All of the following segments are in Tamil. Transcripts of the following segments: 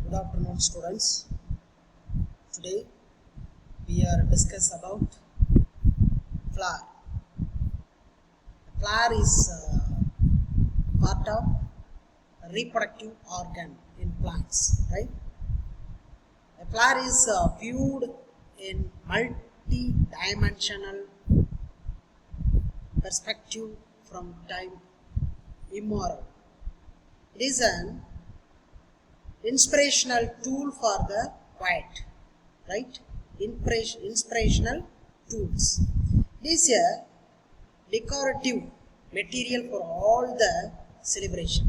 Good afternoon, students. Today we are discuss about flower. Flower is part of reproductive organ in plants, right? A flower is viewed in multi-dimensional perspective from time immemorial. It is an inspirational tool for the poet, right? Inspirational tools. It is a decorative material for all the celebration.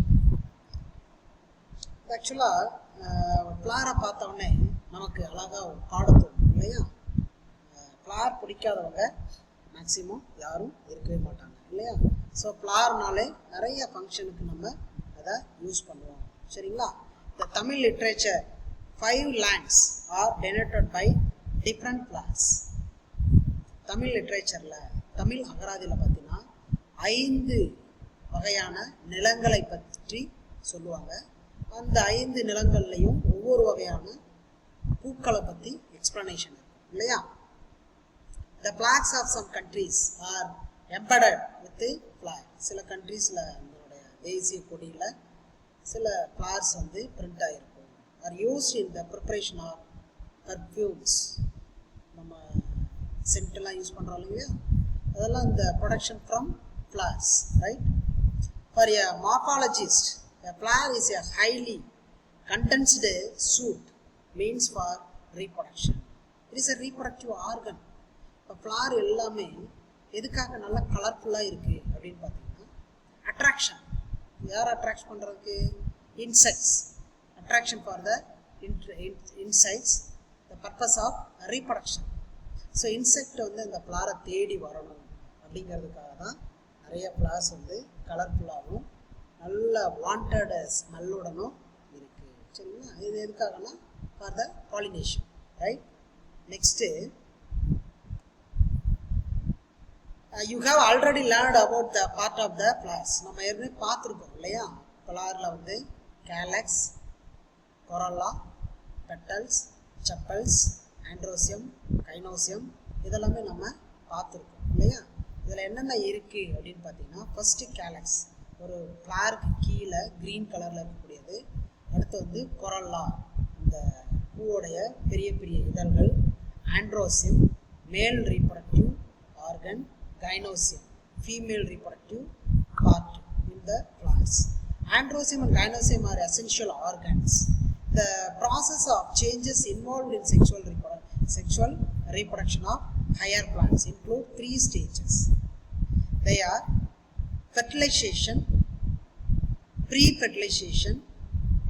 ஆக்சுவலாக ஃப்ளாரை பார்த்தோடனே நமக்கு அழகாக பாடத்தோம் இல்லையா? ஃப்ளார் பிடிக்காதவங்க மேக்சிமம் யாரும் இருக்கவே மாட்டாங்க இல்லையா? ஸோ ஃப்ளார்னாலே நிறைய ஃபங்க்ஷனுக்கு நம்ம அதை யூஸ் பண்ணுவோம். சரிங்களா? The Tamil literature 5 lands are denoted by different flowers. Tamil லிட்ரேச்சரில் Tamil அகராதியில் பார்த்தீங்கன்னா 5 வகையான நிலங்களை பற்றி சொல்லுவாங்க. அந்த 5 நிலங்கள்லையும் ஒவ்வொரு வகையான பூக்களை பற்றி எக்ஸ்பிளனேஷன் இருக்கும் இல்லையா? The flags of some countries are embedded with flag. சில கண்ட்ரீஸில் நம்மளுடைய தேசிய கொடியில் சில ஃப்ளார்ஸ் வந்து பிரிண்ட் ஆகிருக்கும். Are used in the preparation of perfumes. நம்ம சென்டெல்லாம் யூஸ் பண்ணுறோம் இல்லையா? அதெல்லாம் இந்த production from flowers, right? For a morphologist a flower is a highly condensed suit means for reproduction. It is a reproductive organ. இப்போ ஃப்ளார் எல்லாமே எதுக்காக நல்லா கலர்ஃபுல்லாக இருக்குது அப்படின்னு பார்த்தீங்கன்னா அட்ராக்ஷன். யார் அட்ராக்ட் பண்ணுறதுக்கு? Insects. Attraction for the insects, the purpose of reproduction. So insect வந்து அந்த ஃப்ளாரை தேடி வரணும் அப்படிங்கிறதுக்காக தான் நிறைய ஃப்ளார்ஸ் வந்து கலர்ஃபுல்லாகவும் நல்ல வாண்டட் ஸ்மெல்லுடனும் இருக்குது. சரிங்களா? இது எதுக்காகனா for the pollination, right? Next you have already learned about the part of the flowers. நம்ம ஏற்கனவே பார்த்துருக்கோம் இல்லையா? ஃப்ளாரில் வந்து கேலக்ஸ், கொரல்லா, பெட்டல்ஸ், செப்பல்ஸ், ஆண்ட்ரோசியம், கைனோசியம் இதெல்லாமே நம்ம பார்த்துருக்கோம் இல்லையா? இதில் என்னென்ன இருக்குது அப்படின்னு பார்த்தீங்கன்னா, ஃபஸ்ட்டு கேலக்ஸ், ஒரு ஃப்ளாருக்கு கீழே க்ரீன் கலரில் இருக்கக்கூடியது. அடுத்து வந்து கொரல்லா, இந்த பூவோடைய பெரிய பெரிய இதழ்கள். ஆண்ட்ரோசியம், மேல் reproductive organ. Gynoecium, female reproductive part in the flowers. Androsium and gynoecium are essential organs. The process of changes involved in sexual reproduction of higher plants include 3 stages. They are fertilization, pre-fertilization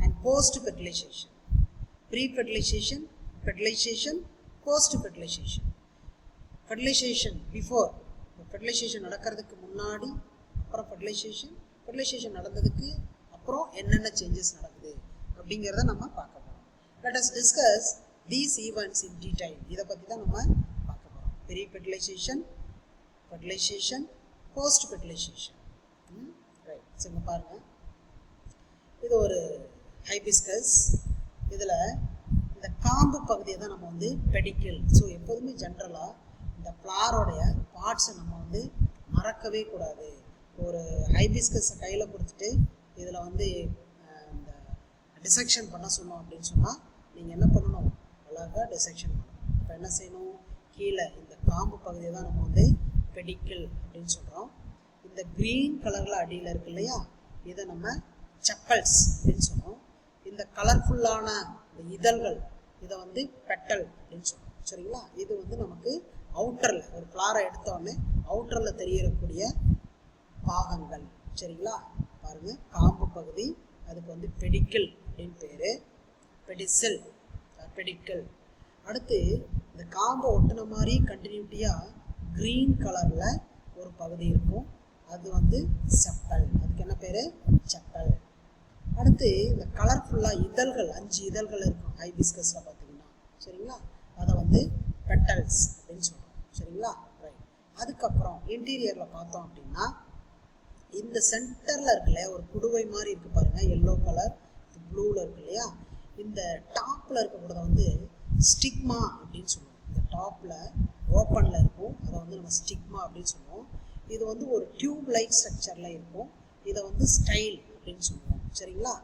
and post-fertilization. Pre-fertilization, fertilization, post-fertilization. Fertilization before, fertilization நடக்கிறதுக்கு முன்னாடி, அப்புறம் ஃபெர்டிலைசேஷன் நடந்ததுக்கு அப்புறம் என்னென்ன சேஞ்சஸ் நடக்குது அப்படிங்கிறத நம்ம பார்க்க போகிறோம். Let us discuss these events in detail. இதை பற்றி தான் நம்ம பார்க்க போகிறோம். Pre fertilization, fertilization, post fertilization. Right. சரி, பாருங்கள். இது ஒரு ஹைபிஸ்கஸ். இதில் இந்த காம்பு பகுதியை தான் நம்ம வந்து பெடிக்கிள். ஸோ எப்போதுமே ஜென்ரலாக இந்த ஃப்ளாரோடைய பார்ட்ஸை நம்ம வந்து மறக்கவே கூடாது. ஒரு ஹைபிஸ்கஸை கையில் கொடுத்துட்டு இதில் வந்து இந்த டிசெக்ஷன் பண்ண சொன்னோம் அப்படின்னு சொன்னால் நீங்கள் என்ன பண்ணணும்? அழகாக டிசெக்ஷன் பண்ணணும். இப்போ என்ன செய்யணும்? கீழே இந்த காம்பு பகுதியை தான் நம்ம வந்து பெடிக்கிள் அப்படின்னு சொல்கிறோம். இந்த க்ரீன் கலரில் அடியில் இருக்கு இல்லையா? இதை நம்ம செப்பல்ஸ் அப்படின்னு சொன்னோம். இந்த கலர்ஃபுல்லான இந்த இதழ்கள் இதை வந்து பெட்டல் அப்படின்னு சொல்கிறோம். சரிங்களா? இது வந்து நமக்கு அவுட்டரில், ஒரு ஃப்ளாரை எடுத்தோடனே அவுட்டரில் தெரியக்கூடிய பாகங்கள். சரிங்களா? பாருங்கள், காம்பு பகுதி, அதுக்கு வந்து பெடிக்கிள் அப்படின்னு பேர். பெடிசில், பெடிக்கிள். அடுத்து இந்த காம்பை ஒட்டின மாதிரி கண்டினியூட்டியாக க்ரீன் கலரில் ஒரு பகுதி இருக்கும். அது வந்து செப்பல். அதுக்கு என்ன பேர்? செப்பல். அடுத்து இந்த கலர்ஃபுல்லாக இதழ்கள், 5 இதழ்கள் இருக்கும் ஹைபிஸ்கஸில் பார்த்தீங்கன்னா. சரிங்களா? அதை வந்து பெட்டல்ஸ் அப்படின்னு சொல்லுவோம். சரிங்களா? ரைட். அதுக்கப்புறம் இன்டீரியரில் பார்த்தோம் அப்படின்னா இந்த சென்டரில் இருக்கு இல்லையா, ஒரு குடுவை மாதிரி இருக்குது பாருங்கள், எல்லோ கலர் ப்ளூவில் இருக்கு இல்லையா? இந்த டாப்பில் இருக்கக்கூடாத வந்து ஸ்டிக்மா அப்படின்னு சொல்லுவோம். இந்த டாப்பில் ஓப்பனில் இருக்கும், அதை வந்து நம்ம ஸ்டிக்மா அப்படின்னு சொல்லுவோம். இது வந்து ஒரு டியூப் லைட் ஸ்ட்ரக்சரில் இருக்கும், இதை வந்து ஸ்டைல் அப்படின்னு சொல்லுவோம். சரிங்களா?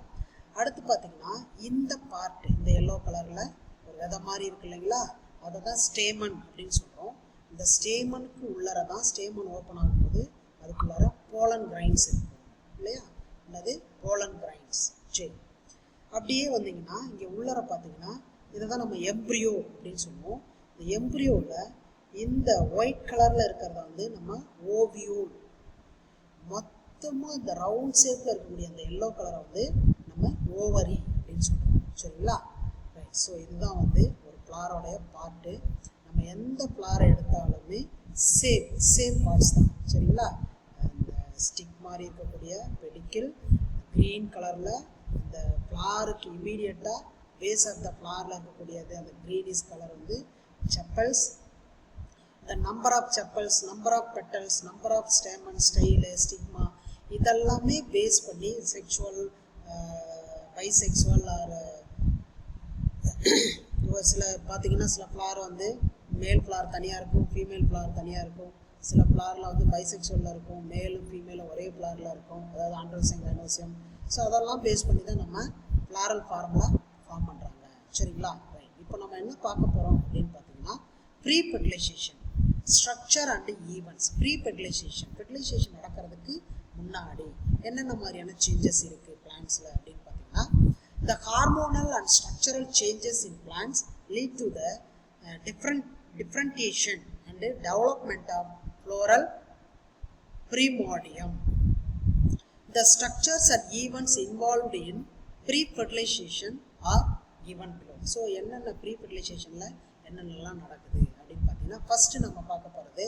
அடுத்து பார்த்தீங்கன்னா இந்த பார்ட், இந்த எல்லோ கலரில் ஒரு விதை மாதிரி இருக்கு இல்லைங்களா, அதை தான் ஸ்டேமன் அப்படின்னு சொல்கிறோம். இந்த ஸ்டேமனுக்கு உள்ளார தான், ஸ்டேமன் ஓப்பன் ஆகும்போது அதுக்குள்ளார போலன் கிரைன்ஸ் இருக்கும் இல்லையா, என்னது போலன் கிரைன்ஸ். சரி, அப்படியே வந்தீங்கன்னா இங்கே உள்ளார பார்த்தீங்கன்னா இதை தான் நம்ம எம்ப்ரியோ அப்படின்னு சொல்லுவோம். இந்த எம்ப்ரியோவில் இந்த ஒயிட் கலரில் இருக்கிறத வந்து நம்ம ஓவியூல், மொத்தமாக இந்த ரவுண்ட் ஷேப்பில் இருக்கக்கூடிய அந்த எல்லோ கலரை வந்து நம்ம ஓவரி அப்படின்னு சொல்கிறோம். சரிங்களா? ரைட். ஸோ இதுதான் வந்து ஒரு ஃப்ளாரோடைய பார்ட்டு. நம்ம எந்த ஃப்ளாரை எடுத்தாலுமே சேம் பார்ட்ஸ் தான். சரிங்களா? இந்த ஸ்டிக் மாதிரி இருக்கக்கூடிய பெடிக்கிள், க்ரீன் கலரில் இந்த ஃப்ளாருக்கு இமீடியட்டாக பேஸ் ஆஃப் த ஃப்ளாரில் இருக்கக்கூடியது அந்த க்ரீனிஷ் கலர் வந்து chappals. the number of sepals, number of petals, number of stamen, style, stigma, இதெல்லாமே பேஸ் பண்ணி செக்ஷுவல், பைசெக்சுவல் ஆர் சில பார்த்தீங்கன்னா சில ஃப்ளார் வந்து மேல் ஃப்ளார் தனியாக இருக்கும், ஃபீமேல் ஃப்ளார் தனியாக இருக்கும். சில ஃப்ளாரில் வந்து பைசெக்சுவலில் இருக்கும், மேலும் ஃபீமேலும் ஒரே ஃப்ளாரில் இருக்கும், அதாவது ஆண்ட்ரோசியம் கைனோசியம். ஸோ அதெல்லாம் பேஸ் பண்ணி தான் நம்ம ஃப்ளாரல் ஃபார்முலா ஃபார்ம் பண்ணுறாங்க. சரிங்களா? ரைட். இப்போ நம்ம என்ன பார்க்க போகிறோம் அப்படின்னு பார்த்தீங்கன்னா pre fertilization structure and events. Pre fertilization, fertilization நடக்கிறதுக்கு முன்னாடி என்னென்ன மாதிரியான சேஞ்சஸ் இருக்குது பிளான்ஸில் அப்படின்னு பார்த்தீங்கன்னா, the hormonal and structural changes in plants lead to the differentiation and development of floral primordium. The structures and events involved in pre-fertilization are given below. So என்னென்ன pre-fertilizationல என்னென்னலாம் நடக்குது அப்படின்னு பார்த்தீங்கன்னா, ஃபர்ஸ்ட் நம்ம பார்க்க போகிறது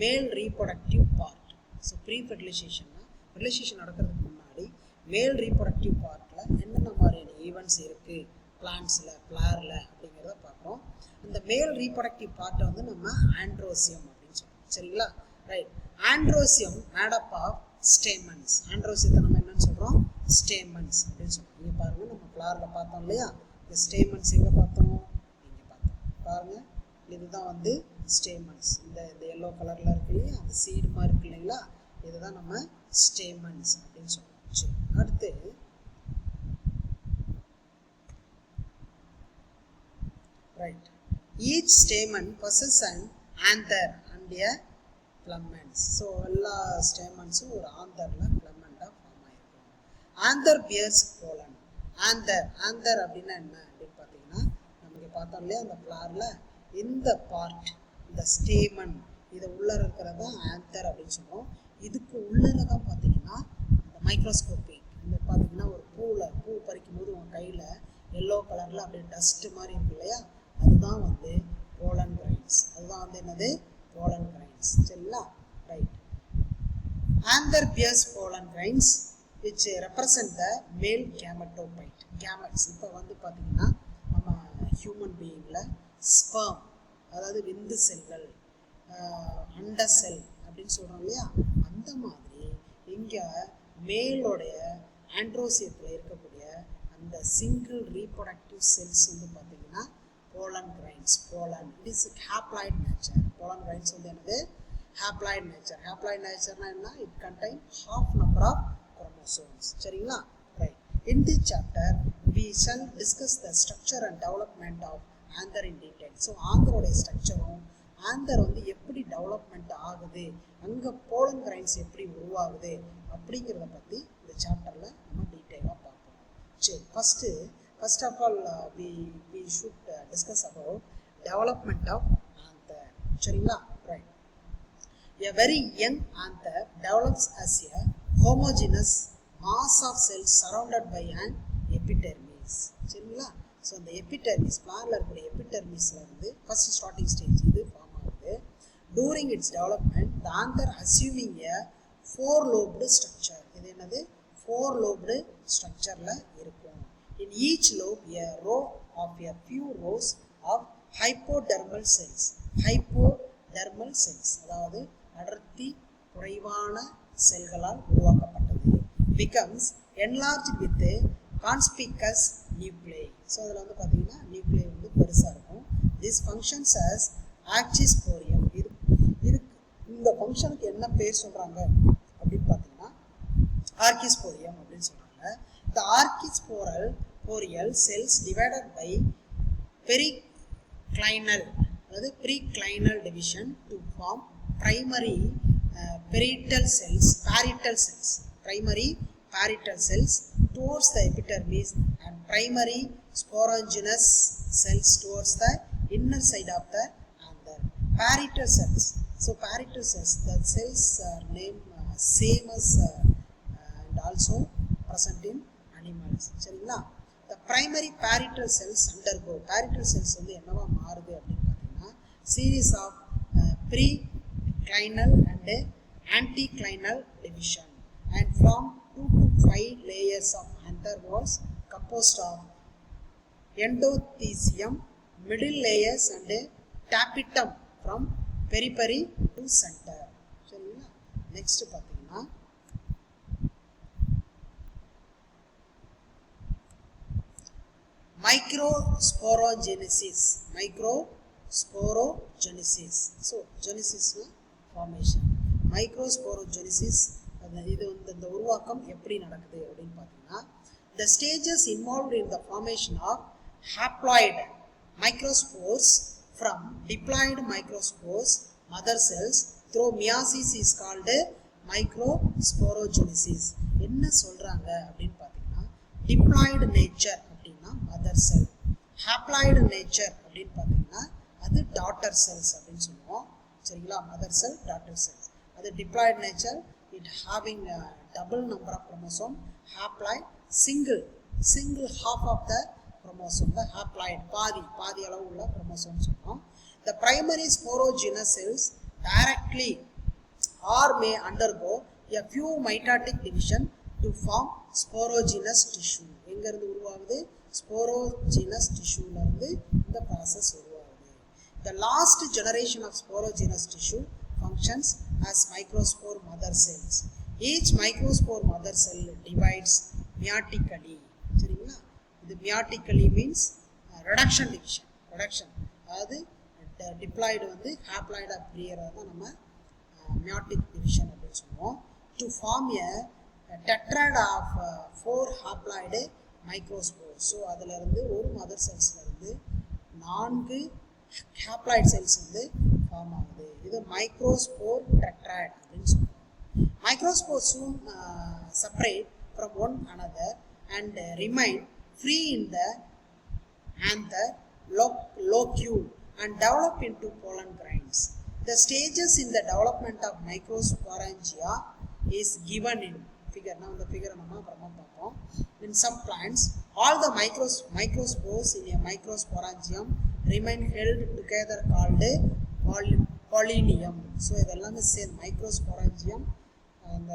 மேல் ரீப்ரொடக்டிவ் பார்ட். ஸோ ப்ரீ-ஃபெர்டிலைசேஷன்னா ஃபெர்டிலைசேஷன் நடக்கிறதுக்கு முன்னாடி மேல் ரீப்ரொடக்டிவ் பார்ட்டில் என்னென்ன மாதிரியான ஈவெண்ட்ஸ் இருக்குது பிளான்ஸில், ஃப்ளாரில் அப்படிங்கிறத பார்க்குறோம். இந்த மேல் ரீப்ரொடக்டிவ் பார்ட்டை வந்து நம்ம ஆண்ட்ரோசியம் அப்படின்னு சொல்லுவோம். சரிங்களா? Right. Androecium made up of stamens. ஆண்ட்ரோசியத்தை நம்ம என்னன்னு சொல்கிறோம்? ஸ்டேமன்ஸ் அப்படின்னு சொல்லுவோம். இங்கே பாருங்கள், நம்ம ஃப்ளாரில் பார்த்தோம் இல்லையா, இந்த ஸ்டேமன்ஸ் எங்கே பார்த்தோம்? இங்கே பார்த்தோம். பாருங்கள், இதுதான் வந்து ஸ்டேமன்ஸ். இந்த எல்லோ கலரில் இருக்கு இல்லையா, அந்த சீடு மாதிரி இருக்கு இல்லைங்களா, இதுதான் நம்ம ஸ்டேமன்ஸ் அப்படின்னு சொல்லுவோம். சரி, அடுத்து right. Each stamen possesses an anther and a filaments. So எல்லா ஸ்டேமன்ஸும் ஒரு ஆந்தரில் ஃபிலமெண்டாக ஃபார்ம் ஆகிருக்கும். Anther bears pollen. ஆந்தர் அப்படின்னா என்ன அப்படின்னு பார்த்தீங்கன்னா, நமக்கு பார்த்தோம் இல்லையா அந்த ஃப்ளாரில் இந்த பார்ட், இந்த ஸ்டேமன், இதை உள்ளே இருக்கிறது தான் ஆந்தர் அப்படின்னு சொல்லுவோம். இதுக்கு உள்ளே தான் பார்த்தீங்கன்னா இந்த மைக்ரோஸ்கோபிக், இந்த பார்த்தீங்கன்னா ஒரு பூ பறிக்கும் போது உங்கள் கையில் எல்லோ கலரில் அப்படியே டஸ்ட்டு மாதிரி இருக்கு இல்லையா, அதுதான் வந்து போலன் கிரைன்ஸ். அதுதான் வந்து என்னது? Pollen grains. சரிங்களா? Right. Anther bears pollen grains which represent the male gametophyte. Gametes. இப்போ வந்து பார்த்தீங்கன்னா நம்ம ஹியூமன் பீயிங்கில் ஸ்பெர்ம், அதாவது விந்து செல்கள், அண்ட செல் அப்படின்னு சொல்கிறோம் இல்லையா, அந்த மாதிரி இங்கே மேலோடைய ஆண்ட்ரோசியத்தில் இருக்கக்கூடிய அந்த சிங்கிள் ரீப்ரொடக்டிவ் செல்ஸ் வந்து பார்த்தீங்கன்னா pollen grains. Pollen it is haploid nature. Pollen grains வந்து என்னது? Haploid nature. ஹேப்ளாய்ட் நேச்சர்னா என்ன? It contain half number of chromosomes. சரிங்களா? Right. In this chapter we shall discuss the structure and development of anther in detail. So ஆந்தரோடைய ஸ்ட்ரக்சரும் ஆந்தர் வந்து எப்படி டெவலப்மெண்ட் ஆகுது, அங்கே போலன் கிரைன்ஸ் எப்படி உருவாகுது அப்படிங்கிறத பற்றி இந்த சாப்டரில் நம்ம டீட்டெயிலாக பார்ப்போம். சரி, first of all we should discuss about development of anther. சரிங்களா? Right. A very young anther develops as a homogeneous mass of cells surrounded by an epidermis. சரிங்களா? ஸோ அந்த எபிடெர்மிஸ், ஃப்ளாரில் இருக்கக்கூடிய எபிடெர்மிஸில் வந்து ஃபர்ஸ்ட் ஸ்டார்டிங் ஸ்டேஜ் இது ஃபார்ம் ஆகுது. During its development the anther assuming a 4-lobed structure. இது என்னது? 4-lobed ஸ்ட்ரக்சரில் இருக்கும். In each lobe a row of a few rows of hypodermal cells. Hypodermal cells அதாவது அடர்த்தி குறைவான செல்களால் உருவாக்கப்பட்டது. Becomes enlarged with conspicuous nuclei. So அதில் வந்து பார்த்தீங்கன்னா நியூக்ளியை வந்து பெருசாக இருக்கும். This functions as archesporium. இந்த ஃபங்க்ஷனுக்கு என்ன பேர் சொல்கிறாங்க அப்படின்னு பார்த்தீங்கன்னா ஆர்கிஸ்போரியம் அப்படின்னு சொல்கிறாங்க. The archisporial cells divided by periclinal அதாவது preclinal division to form primary parietal cells towards the epidermis and primary sporongenous cells towards the inner side of the anther. Parietal cells. So parietal cells, the cells are named same as and also present in animals. சரிங்களா? The primary parietal cells undergo. Parietal cells வந்து என்னவா மாறுது அப்படின்னு பார்த்தீங்கன்னா series of preclinal and anticlinal division and form 2 to 5 layers of anther walls composed of endothelium, middle layers and tapetum from periphery to center. சரிங்களா? நெக்ஸ்ட் பார்த்தீங்கன்னா microsporogenesis. So genesis formation. Microsporogenesis இது வந்து இந்த உருவாக்கம் எப்படி நடக்குது அப்படின்னு பார்த்தீங்கன்னா the stages involved in the formation of haploid microspores from diploid microspores mother cells through meiosis is called microsporogenesis. என்ன சொல்றாங்க அப்படின்னு பார்த்தீங்கன்னா diploid nature அப்படின்னா மதர் செல், ஹாப்ளாய்டு நேச்சர் அப்படின்னு பார்த்தீங்கன்னா அது டாட்டர் செல்ஸ் அப்படின்னு சொல்லுவோம். சரிங்களா? Mother cell, daughter cells. அது diploid nature, it having double number of chromosome. Haploid single half of the chromosome தான் ஹாப்ளாய்டு, பாதி அளவு உள்ள குரோமோசோம் சொல்லுவோம். The primary sporogenous cells directly or may undergo a few mitotic division to form sporogenous tissue. எங்க இருந்து உருவாகுது? sporogenous tissue ல இருந்து இந்த process உருவாகுது. The last generation of sporogenous tissue functions as microspore mother cells. Each microspore mother cell divides meiotically. சரிங்களா? இது meiotically means reduction division. அதாவது diploid வந்து haploid பிரியறத தான் நம்ம meiotic division அப்படின்னு சொல்லுவோம். To form a tetrad of 4 haploid microspores. So அதில் இருந்து ஒரு மதர் செல்ஸ்ல இருந்து 4 haploid cells வந்து ஃபார்ம் ஆகுது. இது மைக்ரோஸ்போர் டெட்ராட் அப்படின்னு சொல்லுவோம். Microspores soon separate from one another and remain free in the anther locule and develop into pollen grains. The stages in the development of microsporangia is given in figure. Now the figure நம்ம அப்புறமா பார்ப்போம். In some plants, all the microspores in a microsporangium remain held together called pollinium. So இதெல்லாம் சேர்ந்து microsporangium and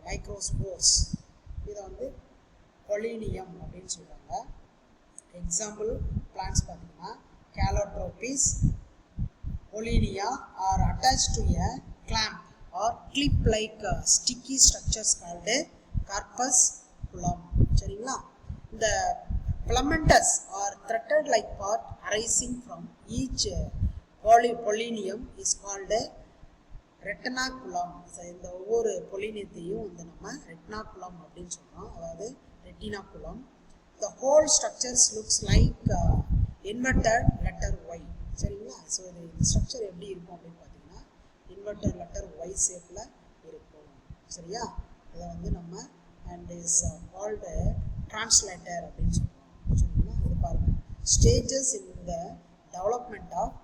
microspores இதை வந்து pollinium அப்படின்னு சொல்றாங்க. எக்ஸாம்பிள் பிளான்ட்ஸ் பார்த்தீங்கன்னா calotropis, Pollinia are attached to a clamp or clip-like sticky structures called corpusculum. சரிங்களா? The filamentous or threaded-like part arising from each pollinium is called retinaculum. இந்த ஒவ்வொரு பொலினியத்தையும் வந்து நம்ம retinaculum அப்படின்னு சொல்றோம். அதாவது retinaculum. The whole structures looks like inverted letter Y. சரிங்களா? ஸோ இது ஸ்ட்ரக்சர் எப்படி இருக்கும் அப்படின்னு பார்த்தீங்கன்னா இன்வெர்டர் லெட்டர் ஒய் ஷேப்பில் இருக்கும். சரியா? இதை வந்து நம்ம அண்ட் இஸ் கால்டு டிரான்ஸ்லேட்டர் அப்படின்னு சொல்லுவோம். சரிங்களா? இது பாருங்கள், stages in the development of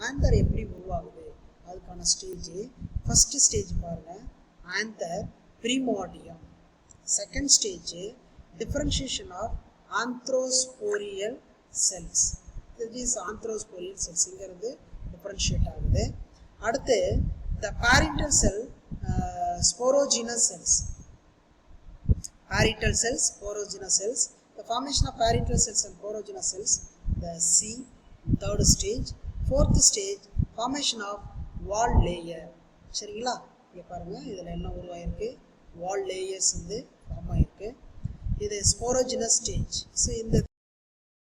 anther எப்படி உருவாகுது அதுக்கான ஸ்டேஜ். ஃபஸ்ட்டு ஸ்டேஜ் பாருங்கள், anther primordium. Second stage differentiation of anthrosporial cells. These anthrosporial cells இங்கிருந்து டிஃபரன்ஷியேட் ஆகுது. அடுத்து the parietal cell sporogenous cells. Parietal cells, sporogenous cells. The formation of parietal cells and sporogenous cells, the C, third stage. Fourth stage, formation of wall layer. சரிங்களா? இங்கே பாருங்கள், இதில் என்ன உருவாயிருக்கு? வால் லேயர்ஸ் வந்து ஃபார்ம் ஆகிருக்கு. இது ஸ்போரோஜினஸ் ஸ்டேஜ். ஸோ இந்த